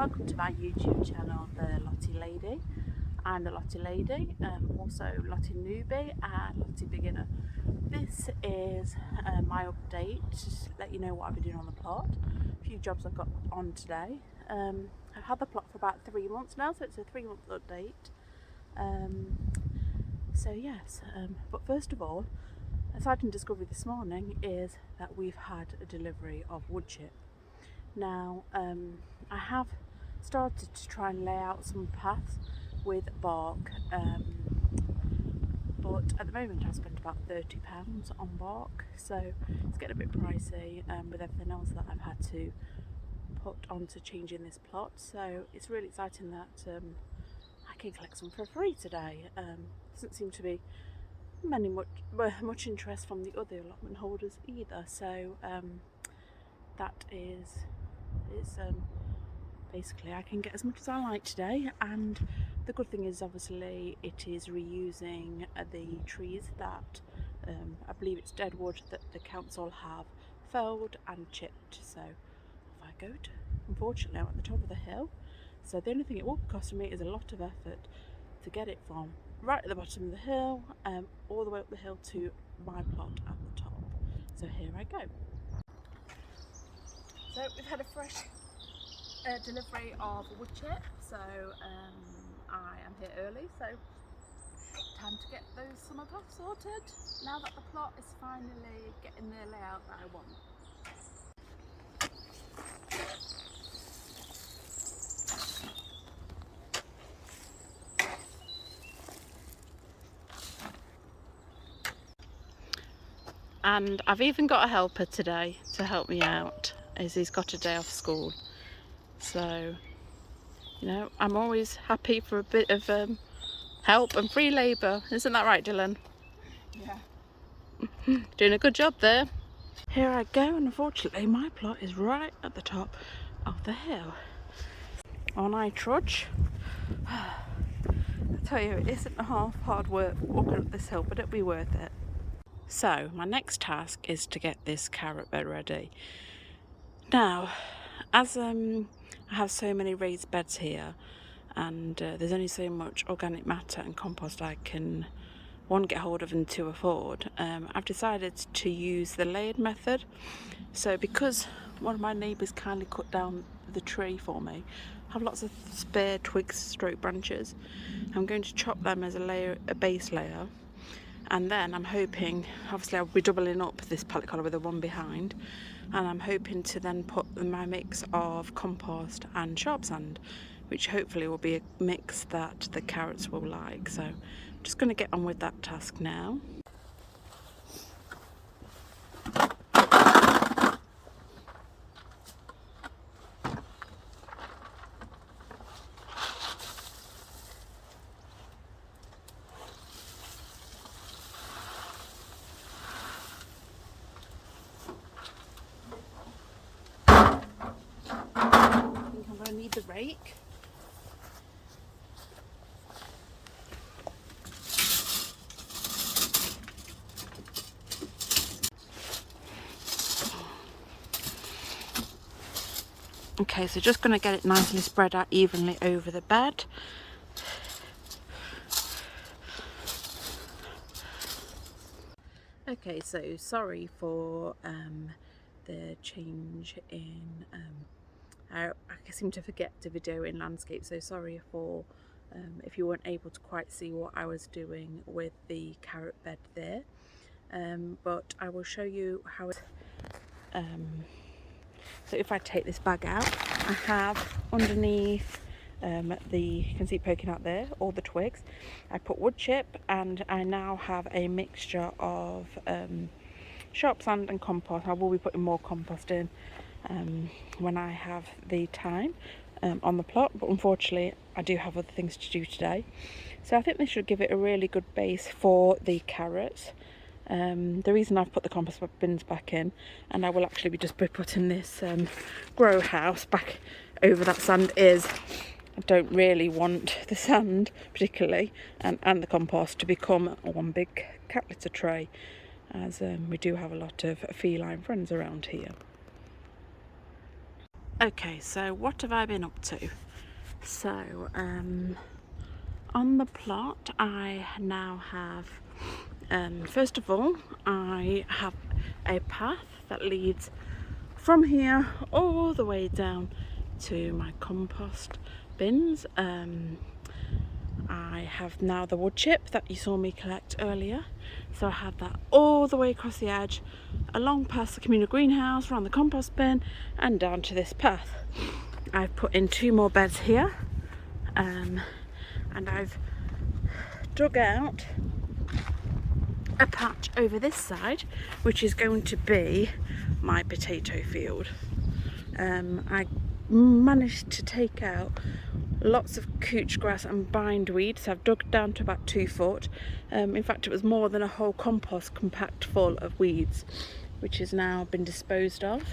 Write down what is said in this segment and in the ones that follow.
welcome to my YouTube channel, The Lottie Lady. I'm the Lottie Lady, also Lottie Newbie and Lottie Beginner. This is my update, just to let you know what I've been doing on the plot. A few jobs I've got on today. I've had the plot for about 3 months now, so it's a 3-month update. So yes, but first of all, a exciting discovery this morning is that we've had a delivery of wood chip. Now, I have started to try and lay out some paths with bark, but at the moment I've spent about £30 on bark, so it's getting a bit pricey with everything else that I've had to put onto changing this plot. So it's really exciting that I can collect some for free today. Doesn't seem to be much interest from the other allotment holders either, so that is basically I can get as much as I like today. And the good thing is, obviously, it is reusing the trees that I believe it's dead wood that the council have felled and chipped. So if I go to, unfortunately I'm at the top of the hill, so the only thing it will be costing me is a lot of effort to get it from right at the bottom of the hill all the way up the hill to my plot at the top. So here I go. So we've had a fresh delivery of wood chip, so I am here early, so time to get those summer paths sorted now that the plot is finally getting the layout that I want. And I've even got a helper today to help me out, as he's got a day off school. So, you know, I'm always happy for a bit of help and free labour. Isn't that right, Dylan? Yeah. Doing a good job there. Here I go, and unfortunately my plot is right at the top of the hill. On I trudge. I tell you, it isn't half hard work walking up this hill, but it'll be worth it. So my next task is to get this carrot bed ready. Now, as I have so many raised beds here, and there's only so much organic matter and compost I can, one, get hold of, and two, afford, I've decided to use the layered method. So because one of my neighbours kindly cut down the tree for me, I have lots of spare twigs stroke branches. I'm going to chop them as a base layer, and then I'm hoping, obviously I'll be doubling up this pallet collar with the one behind, and I'm hoping to then put my mix of compost and sharp sand, which hopefully will be a mix that the carrots will like. So I'm just going to get on with that task now. I think I'm going to need the rake. Okay, so just going to get it nicely spread out evenly over the bed. Okay, so sorry for the change in I seem to forget to video in landscape, so sorry for if you weren't able to quite see what I was doing with the carrot bed there, but I will show you how it so if I take this bag out, I have underneath you can see it poking out there, all the twigs. I put wood chip, and I now have a mixture of sharp sand and compost. I will be putting more compost in when I have the time on the plot, but unfortunately I do have other things to do today. So I think this should give it a really good base for the carrots. The reason I've put the compost bins back in, and I will actually be just putting this grow house back over that sand, is I don't really want the sand particularly and the compost to become one big cat litter tray, as we do have a lot of feline friends around here. Okay, so what have I been up to? So, on the plot, I now have, first of all, I have a path that leads from here all the way down to my compost bins. I have now the wood chip that you saw me collect earlier, so I have that all the way across the edge, along past the communal greenhouse, around the compost bin and down to this path. I've put in 2 more beds here, and I've dug out a patch over this side which is going to be my potato field. I managed to take out lots of couch grass and bindweed, so I've dug down to about 2 foot. In fact, it was more than a whole compost compact full of weeds, which has now been disposed of.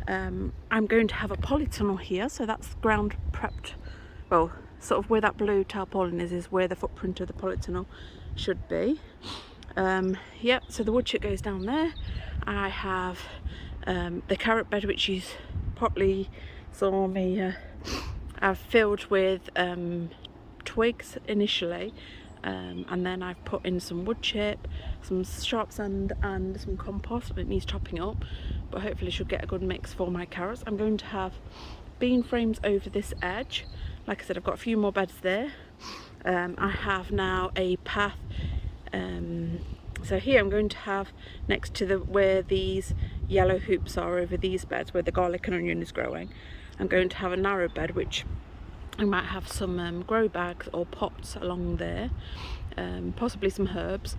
I'm going to have a polytunnel here, so that's ground prepped. Well, sort of where that blue tarpaulin is where the footprint of the polytunnel should be. Yep, so the wood chip goes down there. I have the carrot bed, which you probably saw me I've filled with twigs initially, and then I've put in some wood chip, some sharp sand and some compost. It needs topping up, but hopefully should get a good mix for my carrots. I'm going to have bean frames over this edge. Like I said, I've got a few more beds there. I have now a path, so here I'm going to have next to where these yellow hoops are over these beds where the garlic and onion is growing, I'm going to have a narrow bed which I might have some grow bags or pots along there, possibly some herbs,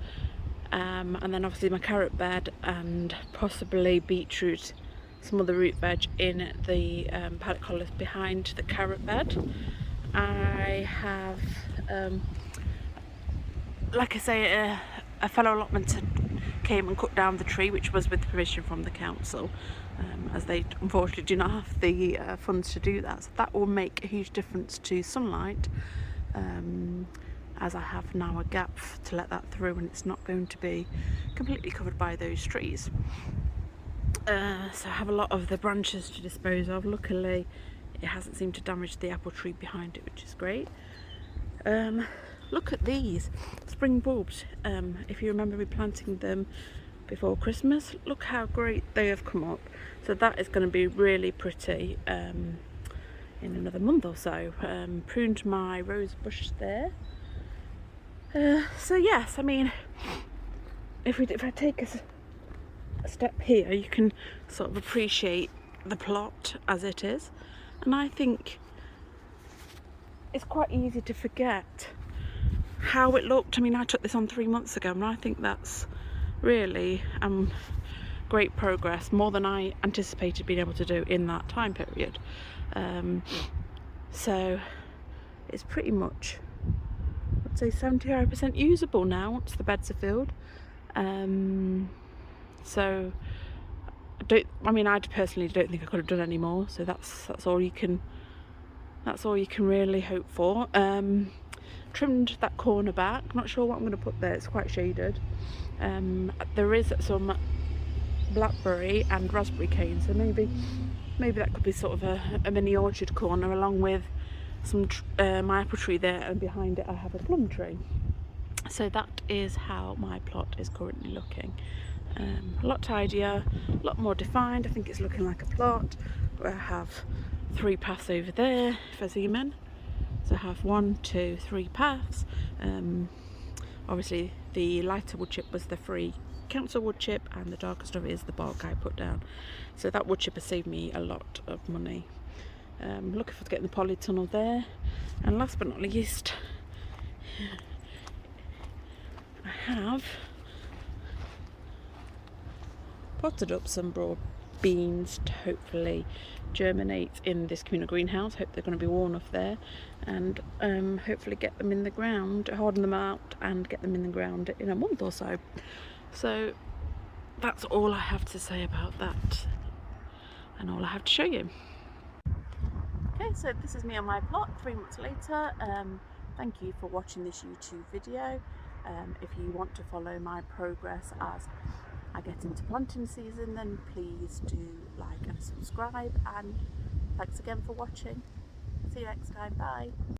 and then obviously my carrot bed and possibly beetroot, some other root veg in the pallet collars behind the carrot bed. I have, like I say, a fellow allotment came and cut down the tree, which was with permission from the council, as they unfortunately do not have the funds to do that. So that will make a huge difference to sunlight, as I have now a gap to let that through and it's not going to be completely covered by those trees. So I have a lot of the branches to dispose of. Luckily it hasn't seemed to damage the apple tree behind it, which is great. Look at these spring bulbs. If you remember me planting them before Christmas, look how great they have come up. So that is going to be really pretty in another month or so. Pruned my rose bush there. So yes, I mean, if I take a step here, you can sort of appreciate the plot as it is, and I think it's quite easy to forget how it looked. I mean, I took this on 3 months ago, and I think that's really great progress, more than I anticipated being able to do in that time period. So it's pretty much, I'd say 75% usable now once the beds are filled. So I personally don't think I could have done any more. So that's all you can really hope for. Trimmed that corner back. Not sure what I'm going to put there. It's quite shaded. There is some blackberry and raspberry cane, so maybe that could be sort of a mini orchard corner, along with some my apple tree there, and behind it I have a plum tree. So that is how my plot is currently looking. A lot tidier, a lot more defined. I think it's looking like a plot. I have 3 paths over there, if I zoom in. So I have 1, 2, 3 paths. Obviously the lighter wood chip was the free council wood chip, and the darker stuff is the bark I put down. So that wood chip has saved me a lot of money. Looking forward to getting the polytunnel there. And last but not least, I have potted up some broad beans to hopefully germinate in this communal greenhouse. Hope they're going to be warm enough there, and hopefully get them in the ground, harden them out and get them in the ground in a month or so. So that's all I have to say about that, and all I have to show you. Okay, so this is me on my plot 3 months later. Thank you for watching this YouTube video. If you want to follow my progress as I get into planting season, then please do like and subscribe, and Thanks again for watching. See you next time. Bye.